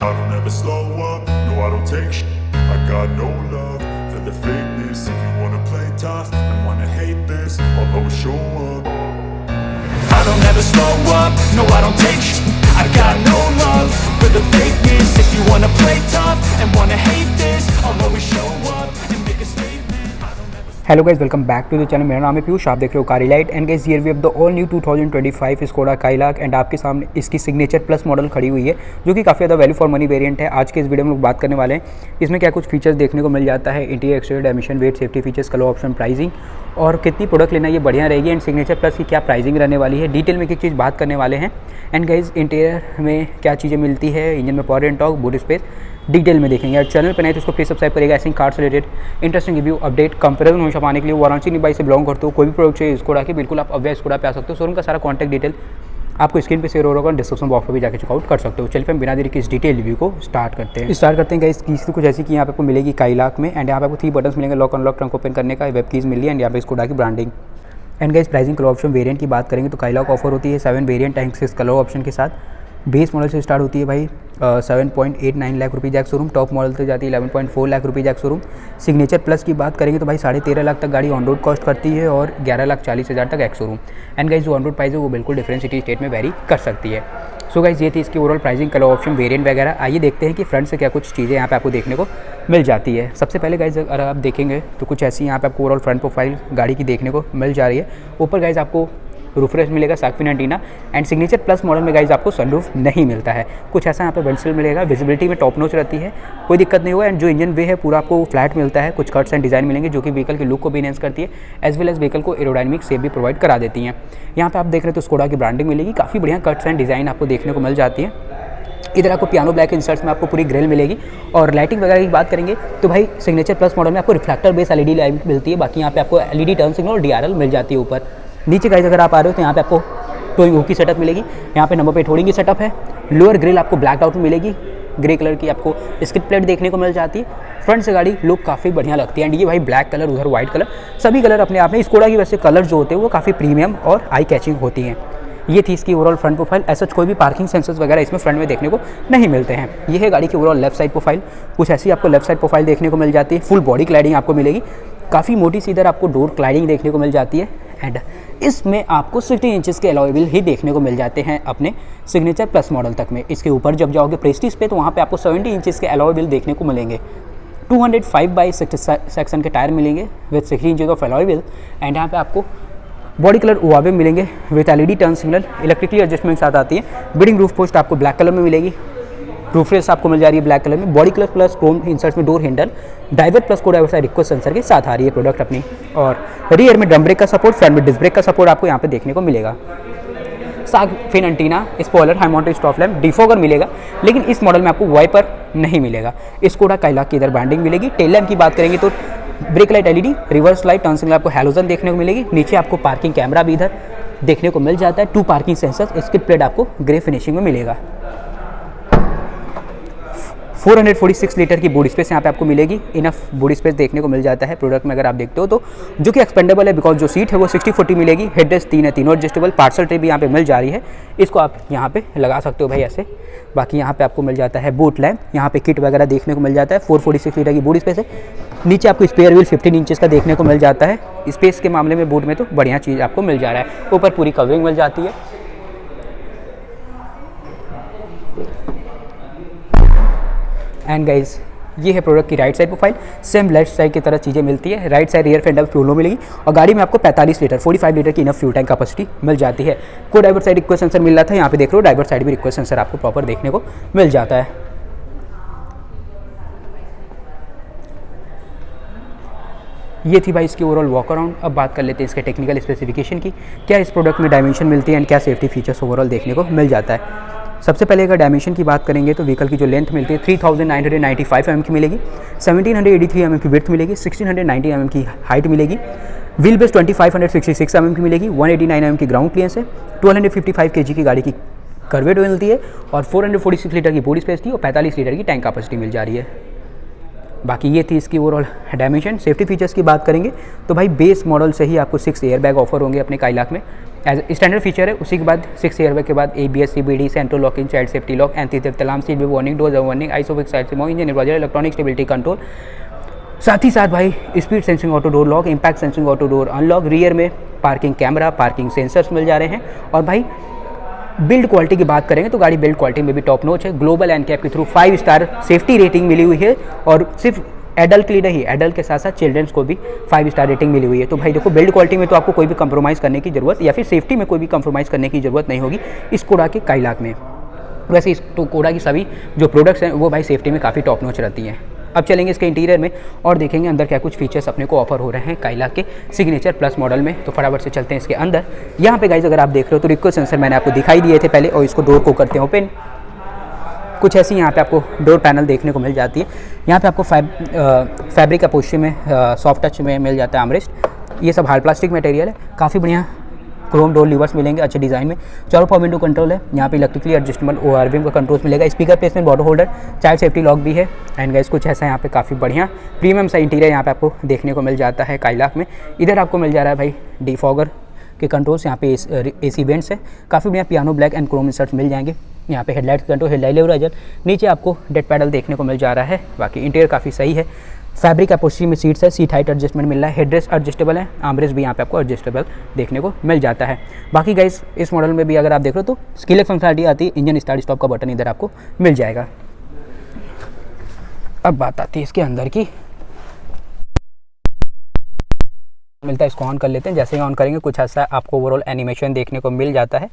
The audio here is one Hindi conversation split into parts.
I don't ever slow up, no I don't take I got no love for the fakeness. If you wanna play tough and wanna hate this, I'll always show up. I don't ever slow up, no I don't take I got no love for the fakeness. If you wanna play tough and wanna hate this, I'll always show up and make a statement. I don't ever... hello guys, welcome back to the channel. मेरा नाम है पीयूष, आप देख रहे हो कारीलाइट। And guys here we have the all new 2025 Skoda Kylaq एंड आपके सामने इसकी सिग्नेचर प्लस मॉडल खड़ी हुई है, जो कि काफ़ी ज़्यादा वैल्यू फॉर मनी वेरिएंट है। आज के इस वीडियो में लोग बात करने वाले हैं इसमें क्या कुछ फीचर्स देखने को मिल जाता है, interior exterior dimension, weight, safety features, colour option, pricing और कितनी प्रोडक्ट लेना ये बढ़िया रहेगी। एंड सिग्नेचर प्लस की क्या प्राइसिंग रहने वाली है, डिटेल में एक चीज़ बात करने वाले हैं। एंड गाइस इंटीरियर में क्या चीज़ें मिलती है, इंजन में power and torque, boot space, detail में देखेंगे। और चैनल पर नहीं तो उसको प्लीज सब्सक्राइब करेगा। ऐसे कार से related interesting review, update, comparison हमेशा पाने के लिए वाराणसी निबाई से बिलोंग करते हो, कोई भी प्रोडक्ट चाहिए स्कोडा की, बिल्कुल आप अव्यय स्कोडा पे आ सकते हो। शोरूम का सारा कॉन्टैक्ट डिटेल आपको स्क्रीन पे शेयर हो रहा होगा, डिस्क्रिप्शन बॉक्स पर भी जाकर चेकआउट कर सकते हो। चलिए हम बिना देरी के इस डिटेल रिव्यू को स्टार्ट करते हैं। गाइस कीज तो कुछ ऐसी कि यहाँ पे आपको मिलेगी काइलाक में। एंड यहाँ पे आपको 3 बटन्स मिलेंगे, लॉक अनलॉक, ट्रंक ओपन करने का, वेब कीज मिली है। एंड यहाँ पे स्कोडा की branding. And guys pricing, colour option, variant की बात करेंगे तो काइलाक ऑफर होती है 7 वेरिएंट एंड 6 कलर ऑप्शन के साथ। बेस मॉडल से स्टार्ट होती है भाई 7.89 लाख रुपये जैक शोरूम, टॉप मॉडल तक जाती है 11.4 लाख रुपये जैक शोरूम। सिग्नेचर प्लस की बात करेंगे तो भाई 13.5 लाख तक गाड़ी ऑन रोड कॉस्ट करती है और 11,40,000 तक एक्स शोरूम। एंड गाइस जो ऑन रोड प्राइस है वो बिल्कुल डिफरेंट सिटी स्टेट में वेरी कर सकती है। सो गाइस ये थी इसकी overall pricing, colour option, variant वगैरह। आइए देखते हैं कि फ्रंट से क्या कुछ चीज़ें यहाँ पे आपको देखने को मिल जाती है। सबसे पहले गाइस अगर आप देखेंगे तो कुछ ऐसी यहाँ पे आपको ओवरऑल फ्रंट प्रोफाइल गाड़ी की देखने को मिल जा रही है। ऊपर गाइस आपको रूफ रेस्ट मिलेगा, shark fin antenna. And signature plus model में गाइस आपको सनरूफ नहीं मिलता है। कुछ ऐसा यहाँ पे विंडशील्ड मिलेगा, विजिबिलिटी में टॉप नॉच रहती है, कोई दिक्कत नहीं होगा। एंड जो इंजन वे है पूरा आपको फ्लैट मिलता है। कुछ कट्स एंड डिज़ाइन मिलेंगे जो कि व्हीकल के लुक को भी इनहेंस करती है, एज वेल एज व्हीकल को एरोडायनेमिक शेप भी प्रोवाइड करा देती हैं। यहाँ पे आप देख रहे हैं तो स्कोडा की ब्रांडिंग मिलेगी, काफ़ी बढ़िया कट्स एंड डिज़ाइन आपको देखने को मिल जाती है। इधर आपको पियानो ब्लैक इंसर्ट्स में आपको पूरी ग्रिल मिलेगी। और लाइटिंग वगैरह की बात करेंगे तो भाई सिग्नेचर प्लस मॉडल में आपको रिफ्लेक्टर बेस एलईडी लाइट मिलती है। बाकी यहाँ पे आपको एलईडी टर्न सिग्नल और डीआरएल मिल जाती है ऊपर। नीचे गाइस अगर आप आ रहे हो तो यहाँ पे आपको टोइंग हुक की सेटअप मिलेगी। यहाँ पे नंबर प्लेट होल्डिंग की सेटअप है। लोअर ग्रिल आपको ब्लैक आउट में मिलेगी, ग्रे कलर की आपको स्किड प्लेट देखने को मिल जाती है। फ्रंट से गाड़ी लुक काफ़ी बढ़िया लगती है। एंड ये भाई ब्लैक कलर, उधर वाइट कलर, सभी कलर अपने आप में स्कोडा की वैसे कलर जो होते हैं वो काफ़ी प्रीमियम और आई कैचिंग होती हैं। ये थी इसकी ओवरऑल फ्रंट प्रोफाइल। ऐसा कोई भी पार्किंग सेंसर्स वगैरह इसमें फ्रंट में देखने को नहीं मिलते हैं। ये है गाड़ी की ओवरऑल लेफ्ट साइड प्रोफाइल। कुछ ऐसी आपको लेफ्ट साइड प्रोफाइल देखने को मिल जाती है। फुल बॉडी क्लाइडिंग आपको मिलेगी, काफ़ी मोटी सी इधर आपको डोर क्लाइडिंग देखने को मिल जाती है। एंड इसमें आपको 60 इंचेस के अलॉय व्हील ही देखने को मिल जाते हैं अपने सिग्नेचर प्लस मॉडल तक में। इसके ऊपर जब जाओगे प्रेस्टीज पे तो वहाँ पे आपको 70 इंचेस के अलॉय व्हील देखने को मिलेंगे। 205/60 सेक्शन के टायर मिलेंगे with 60 inches of alloy wheel. And यहाँ पे आपको बॉडी कलर ओआवे मिलेंगे with LED turn signal, electrically adjustment के साथ आती है। बिडिंग रूफ पोस्ट आपको ब्लैक कलर में मिलेगी। रूफ रेस आपको मिल जा रही है ब्लैक कलर में। Body colour plus Chrome inserts में डोर हैंडल, ड्राइवर प्लस को ड्राइवर साइड रिक्वेस्ट सेंसर के साथ आ रही है प्रोडक्ट अपनी। और रियर में ड्रम ब्रेक का सपोर्ट, फ्रंट में डिस्क ब्रेक का सपोर्ट आपको यहाँ पे देखने को मिलेगा। Shark fin antenna, spoiler, high mounted stop lamp, defogger मिलेगा, लेकिन इस मॉडल में आपको वाइपर नहीं मिलेगा। स्कोडा काइलाक की इधर ब्रांडिंग मिलेगी। टेल लैम्प की बात करेंगे तो brake light LED, reverse light, turn signal आपको हैलोजन देखने को मिलेगी। नीचे आपको पार्किंग कैमरा भी इधर देखने को मिल जाता है। 2 पार्किंग सेंसर्स, स्किड प्लेट आपको ग्रे फिनिशिंग में मिलेगा। 446 लीटर की बूट स्पेस यहाँ पे आपको मिलेगी। इनफ बूट स्पेस देखने को मिल जाता है प्रोडक्ट में अगर आप देखते हो तो, जो कि एक्सपेंडेबल है बिकॉज जो सीट है वो 60/40 मिलेगी। हेडरेस्ट 3 है, तीनों एडजस्टेबल। पार्सल ट्रे भी यहाँ पे मिल जा रही है, इसको आप यहाँ पे लगा सकते हो भाई ऐसे। बाकी यहाँ पे आपको मिल जाता है बूट लैम्प, यहाँ पे किट वगैरह देखने को मिल जाता है। 446 लीटर की बूट स्पेस है। नीचे आपको स्पेयर व्हील 15 इंचेस का देखने को मिल जाता है। स्पेस के मामले में बूट में तो बढ़िया चीज़ आपको मिल जा रहा है। ऊपर पूरी कवरिंग मिल जाती है। एंड गाइज ये है प्रोडक्ट की right side profile. Same left side की तरह चीज़ें मिलती है। राइट साइड रियर फेंडर फ्यूलो मिलेगी और गाड़ी में आपको 45 लीटर 45 लीटर की इनफ फ्यूल टैंक कैपेसिटी मिल जाती है। को ड्राइवर साइड रिक्वेस्ट सेंसर मिल रहा था, यहाँ पे देख रहे हो ड्राइवर साइड भी रिक्वेस्ट सेंसर आपको प्रॉपर देखने को मिल जाता है। ये थी भाई इसकी ओवरऑल वॉक अराउंड। अब बात कर लेते हैं इसके टेक्निकल स्पेसिफिकेशन की, क्या इस प्रोडक्ट में डायमेंशन मिलती है एंड क्या सेफ्टी फीचर्स ओवरऑल देखने को मिल जाता है। सबसे पहले अगर डायमेंशन की बात करेंगे तो व्हीकल की जो लेंथ मिलती है 3995 mm की मिलेगी। 1783 mm की विड्थ मिलेगी। 1690 mm की हाइट मिलेगी। व्हील बेस 2566 mm की मिलेगी। 189 mm की ग्राउंड क्लियरेंस है। 1255 kg की गाड़ी की कर्वेट मिलती है और 446 लीटर की बॉडी स्पेस थी और 45 लीटर की टैंक कैपेसिटी मिल जा रही है। बाकी ये थी इसकी ओवरऑल डायमेंशन। सेफ्टी फीचर्स की बात करेंगे तो भाई बेस मॉडल से ही आपको 6 एयर बैग ऑफर होंगे अपने काइलाक में, एज स्टैंडर्ड फीचर है। उसी के बाद 6 एयर बैग के बाद ABS, CBD, central locking, child safety lock, anti theft alarm, seat belt warning, door warning, ISOFIX side सिमो, engine advisor, electronic stability control, साथ ही साथ भाई speed sensing auto door lock, impact sensing auto door unlock, rear में पार्किंग कैमरा, पार्किंग सेंसर्स मिल जा रहे हैं। और भाई बिल्ड क्वालिटी की बात करेंगे तो गाड़ी बिल्ड क्वालिटी में भी टॉप नॉच है। ग्लोबल एनकैप के थ्रू 5 स्टार सेफ्टी रेटिंग मिली हुई है, और सिर्फ एडल्ट के लिए नहीं, एडल्ट के साथ साथ चिल्ड्रंस को भी 5 स्टार रेटिंग मिली हुई है। तो भाई देखो, बिल्ड क्वालिटी में तो आपको कोई भी कंप्रोमाइज़ करने की ज़रूरत, या फिर सेफ्टी में कोई भी कंप्रोमाइज़ करने की ज़रूरत नहीं होगी इस स्कोडा के काइलाक में। वैसे इस स्कोडा की सभी जो प्रोडक्ट्स हैं वो भाई सेफ्टी में काफ़ी टॉप नॉच रहती हैं। अब चलेंगे इसके इंटीरियर में और देखेंगे अंदर क्या कुछ फीचर्स अपने को ऑफर हो रहे हैं काइलाक के सिग्नेचर प्लस मॉडल में। तो फटाफट से चलते हैं इसके अंदर। यहाँ पे गाइस अगर आप देख रहे हो तो रिक्वेस्ट सेंसर मैंने आपको दिखाई दिए थे पहले, और इसको डोर को करते हैं ओपन। कुछ ऐसी यहाँ पे आपको डोर पैनल देखने को मिल जाती है। यहाँ पे आपको फैब्रिक अपोस्ट्री में सॉफ्ट टच में मिल जाता है आर्मरेस्ट। ये सब हार्ड प्लास्टिक मटेरियल है, काफ़ी बढ़िया क्रोम डोर लीवर्स मिलेंगे अच्छे डिज़ाइन में। चारों पावर विंडो कंट्रोल है। यहाँ पे इलेक्ट्रिकली एडजस्टेबल ORVM का कंट्रोल्स मिलेगा। Speaker placement, bottle holder, child safety lock भी है। एंड गाइस कुछ ऐसा यहाँ पे काफ़ी बढ़िया प्रीमियम सा इंटीरियर यहाँ पे आपको देखने को मिल जाता है काइलाक में। इधर आपको मिल जा रहा है भाई डिफॉगर के कंट्रोल्स, यहाँ पे AC वेंट्स है, काफ़ी बढ़िया piano black and chrome inserts मिल जाएंगे। यहाँ पे हेडलाइट कंट्रोल, हेडलाइट लेवलाइजर, नीचे आपको डेड पैडल देखने को मिल जा रहा है। बाकी इंटीरियर काफ़ी सही है। फैब्रिक अपोस्ट्री में सीट्स है, सीट हाइट एडजस्टमेंट मिल रहा है, हेडरेस्ट एडजस्टेबल है, आर्मरेस्ट भी यहाँ पे आपको एडजस्टेबल देखने को मिल जाता है। बाकी गाइस इस मॉडल में भी अगर आप देख रहे हो तो स्किलेट फंक्शनलिटी आती है, इंजन स्टार्ट स्टॉप का बटन इधर आपको मिल जाएगा। अब बात आती है इसके अंदर की, मिलता है, इसको ऑन कर लेते हैं। जैसे ही ऑन करेंगे कुछ ऐसा आपको ओवरऑल एनिमेशन देखने को मिल जाता है।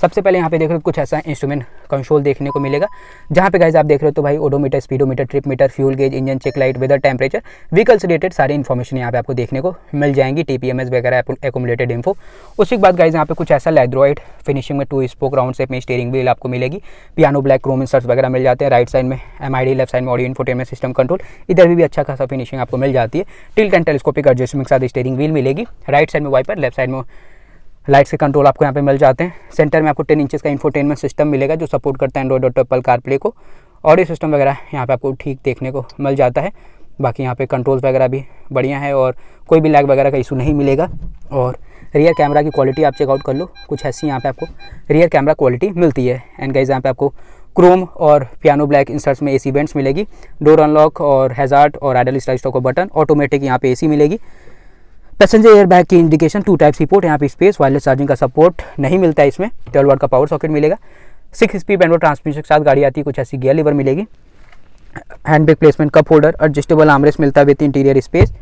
सबसे पहले यहाँ पे देख रहे हो कुछ ऐसा इंस्ट्रूमेंट कंसोल देखने को मिलेगा, जहाँ पे गाइस आप देख रहे हो तो भाई odometer, speedometer, trip meter, fuel gauge, engine check light, weather, temperature, vehicle से रिलेटेड सारी इन्फॉर्मेशन यहाँ पे आपको देखने को मिल जाएंगी, TPMS वगैरह एक्यूमुलेटेड इन्फो। उसके बाद गाइस यहाँ पे कुछ ऐसा लेदरॉइड फिनिशिंग में 2 स्पोक राउंड शेप में स्टीयरिंग व्हील आपको मिलेगी। पियानो ब्लैक क्रोम इंसर्ट्स वगैरह मिल जाते हैं। राइट साइड में MID, लेफ्ट साइड में ऑडियो इन्फोटेनमेंट सिस्टम कंट्रोल, इधर भी अच्छा खासा फिनिशिंग आपको मिल जाती है। टिल्ट एंड टेलीस्कोपिक एडजस्टमेंट के साथ स्टीयरिंग व्हील मिलेगी। राइट साइड में वाइपर, लेफ्ट साइड में लाइट्स के कंट्रोल आपको यहाँ पे मिल जाते हैं। सेंटर में आपको 10 इंचेस का इंफोटेनमेंट सिस्टम मिलेगा जो सपोर्ट करता है एंड्रॉइड और एप्पल कारप्ले को। ऑडियो सिस्टम वगैरह यहाँ पे आपको ठीक देखने को मिल जाता है। बाकी यहाँ पे कंट्रोल्स वगैरह भी बढ़िया है और कोई भी लैग वगैरह का इशू नहीं मिलेगा। और रियर कैमरा की क्वालिटी आप चेकआउट कर लो, कुछ ऐसी यहाँ पे आपको रियर कैमरा क्वालिटी मिलती है। एंड गाइस यहाँ पे आपको क्रोम और पियानो ब्लैक इंसर्ट्स में AC वेंट्स मिलेगी, डोर अनलॉक और हैजार्ड और आइडल स्टार्ट स्टॉप का बटन, ऑटोमेटिक यहाँ पे AC मिलेगी। पैसेंजर एयर बैग की इंडिकेशन, 2 टाइप सी पोर्ट, यहाँ पे स्पेस, वायरलेस चार्जिंग का सपोर्ट नहीं मिलता है इसमें। 12 वाट का पावर सॉकेट मिलेगा। 6 स्पीड मैनुअल ट्रांसमिशन के साथ गाड़ी आती है। कुछ ऐसी गियर लीवर मिलेगी। Hand brake placement, cup holder, adjustable armrest मिलता है विद इंटीरियर स्पेस।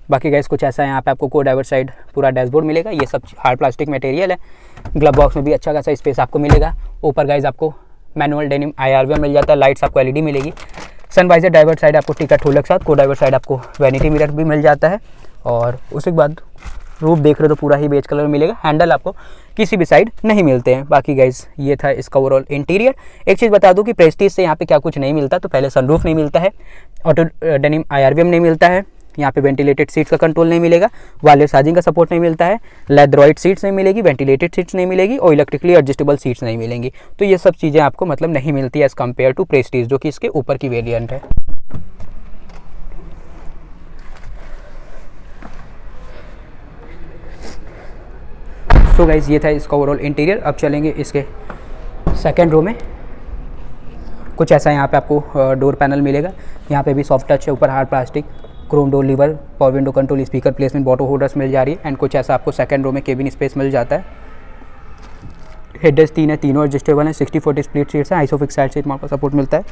बाकी गाइस कुछ ऐसा है यहाँ पे आपको को डाइवर साइड पूरा डैशबोर्ड मिलेगा। ये सब हार्ड प्लास्टिक मटेरियल है। ग्लव बॉक्स में भी अच्छा खासा स्पेस आपको मिलेगा। ऊपर गाइस आपको मैनुअल डेनिम IRV मिल जाता है। लाइट्स आपको LED मिलेगी। सनवाइजर डाइवर साइड आपको टिकट होल्डर के साथ, को डाइवर साइड आपको वैनिटी मिरर भी मिल जाता है। और उसके बाद रूफ देख रहे हो तो पूरा ही बेज कलर मिलेगा। हैंडल आपको किसी भी साइड नहीं मिलते हैं। बाकी गाइस ये था इसका ओवरऑल इंटीरियर। एक चीज़ बता दूं कि प्रेस्टीज से यहाँ पे क्या कुछ नहीं मिलता। तो पहले सनरूफ नहीं मिलता है, ऑटो डेनिम IRVM नहीं मिलता है, यहाँ पे वेंटिलेटेड सीट्स का कंट्रोल नहीं मिलेगा, वायरलेस चार्जिंग का सपोर्ट नहीं मिलता है, लेदरॉइड सीट्स नहीं मिलेगी, वेंटिलेटेड सीट्स नहीं मिलेगी और इलेक्ट्रिकली एडजस्टेबल सीट्स नहीं मिलेंगी। तो ये सब चीज़ें आपको मतलब नहीं मिलती है एज़ कम्पेयर टू प्रेस्टीज, जो कि इसके ऊपर की वेरियंट है। सो गाइस ये था इसका ओवरऑल इंटीरियर। अब चलेंगे इसके सेकेंड रो में। कुछ ऐसा यहाँ पे आपको डोर पैनल मिलेगा। यहाँ पे भी सॉफ्ट टच है, ऊपर hard plastic, chrome door lever, power window control, speaker placement, bottle holders मिल जा रही है। एंड कुछ ऐसा आपको सेकंड रो में केबिन स्पेस मिल जाता है। हेडरेस्ट 3 है, तीनों एडजस्टेबल है। 60-40 स्प्लिट सीट्स है। आइसोफिक्स साइड सीट मार्क का सपोर्ट मिलता है।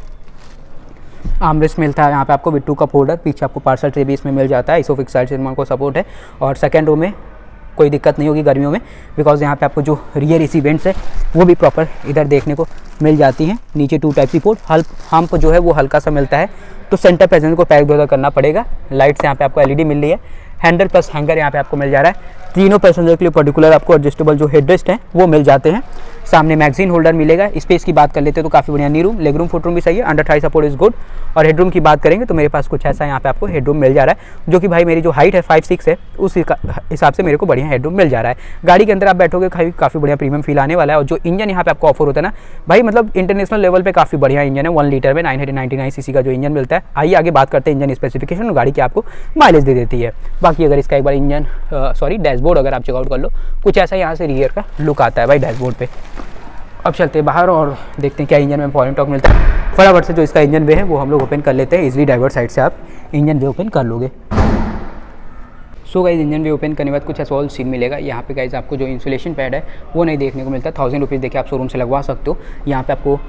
आर्मरेस्ट मिलता है यहाँ पे आपको विद 2 कप होल्डर। पीछे आपको पार्सल ट्रे भी इसमें मिल जाता है। आइसोफिक्स साइड सीट मार्क का सपोर्ट है। और सेकंड रो में कोई दिक्कत नहीं होगी गर्मियों में, बिकॉज यहाँ पे आपको जो रियर AC वेंट्स है वो भी प्रॉपर इधर देखने को मिल जाती हैं। नीचे 2 टाइप सी पोर्ट, हम्प जो है वो हल्का सा मिलता है, तो सेंटर प्रेजेंस को पैक उधर करना पड़ेगा। लाइट्स यहाँ पे आपको LED मिल रही है। हैंडल प्लस हैंगर यहाँ पे आपको मिल जा रहा है। तीनों पैसेंजर के लिए पर्टिकुलर आपको एडजस्टेबल जो हेडरेस्ट हैं वो मिल जाते हैं। सामने मैगजीन होल्डर मिलेगा। स्पेस की बात कर लेते हैं तो काफ़ी बढ़िया नी room, leg room, foot room भी सही है। Under Thai support is good. और हेडरूम की बात करेंगे तो मेरे पास कुछ ऐसा यहाँ पे आपको हेडरूम मिल जा रहा है, जो कि भाई मेरी जो हाइट है 5'6" है, उस हिसाब से मेरे को बढ़िया हेडरूम मिल जा रहा है। गाड़ी के अंदर आप बैठोगे काफ़ी बढ़िया प्रीमियम फील आने वाला है। और जो इंजन यहाँ पे आपको ऑफर होता है ना भाई, मतलब इंटरनेशनल लेवल पे काफ़ी बढ़िया इंजन है। 1 लीटर में 999 सीसी का जो इंजन मिलता है। आइए आगे बात करते हैं इंजन स्पेसिफिकेशन और गाड़ी की आपको माइलेज दे देती है। बाकी अगर इसका एक बार इंजन डैशबोर्ड अगर आप चेकआउट कर लो, कुछ ऐसा यहाँ से रियर का लुक आता है भाई डैशबोर्ड पे। अब चलते हैं बाहर और देखते हैं क्या इंजन में पावर टॉर्क मिलता है। फटाफट से जो इसका इंजन वे है वो हम लोग ओपन कर लेते हैं। इजली डाइवर्ट साइड से आप इंजन वे ओपन कर लोगे। सो गाइस, इंजन वे ओपन करने के बाद कुछ ऐसा ऑल सीन मिलेगा। यहाँ पे गाइस आपको जो इंसुलेशन पैड है वो नहीं देखने को मिलता। 1000 रुपीज़ देके आप शोरूम से लगवा सकते हो। यहाँ पे आपको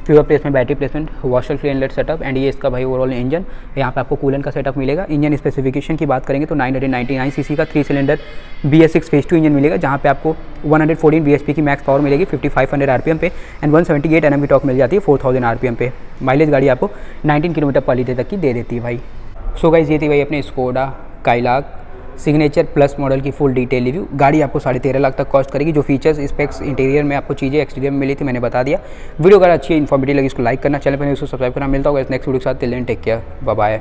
fuel placement, battery placement, washer free inlet setup and ये इसका भाई ओवरऑल इंजन। यहाँ पे आपको कूलेंट का सेटअप मिलेगा। इंजन स्पेसिफिकेशन की बात करेंगे तो 999 सीसी का 3 सिलेंडर BS6 फेज 2 इंजन मिलेगा, जहाँ पे आपको 114 bhp की मैक्स पावर मिलेगी 5500 RPM पे एंड 178 Nm की टॉर्क मिल जाती है 4000 RPM पे। माइलेज गाड़ी आपको 19 किलोमीटर पर लीटर तक की दे देती है भाई। सो गाइस, ये थी भाई अपने Skoda Kylaq signature plus model की फुल डिटेल रिव्यू। गाड़ी आपको 13.5 लाख तक कॉस्ट करेगी। जो फीचर्स, स्पेक्स, इंटीरियर में आपको चीज़ें एक्सटीरियर में मिली थी मैंने बता दिया। वीडियो अगर अच्छी है, इन्फॉर्मेटिव लगी, इसको लाइक करना, चैनल पर नहीं उसको सब्सक्राइब करना। मिलता होगा इस नेक्स्ट वीडियो के साथ। Till then take care, bye bye.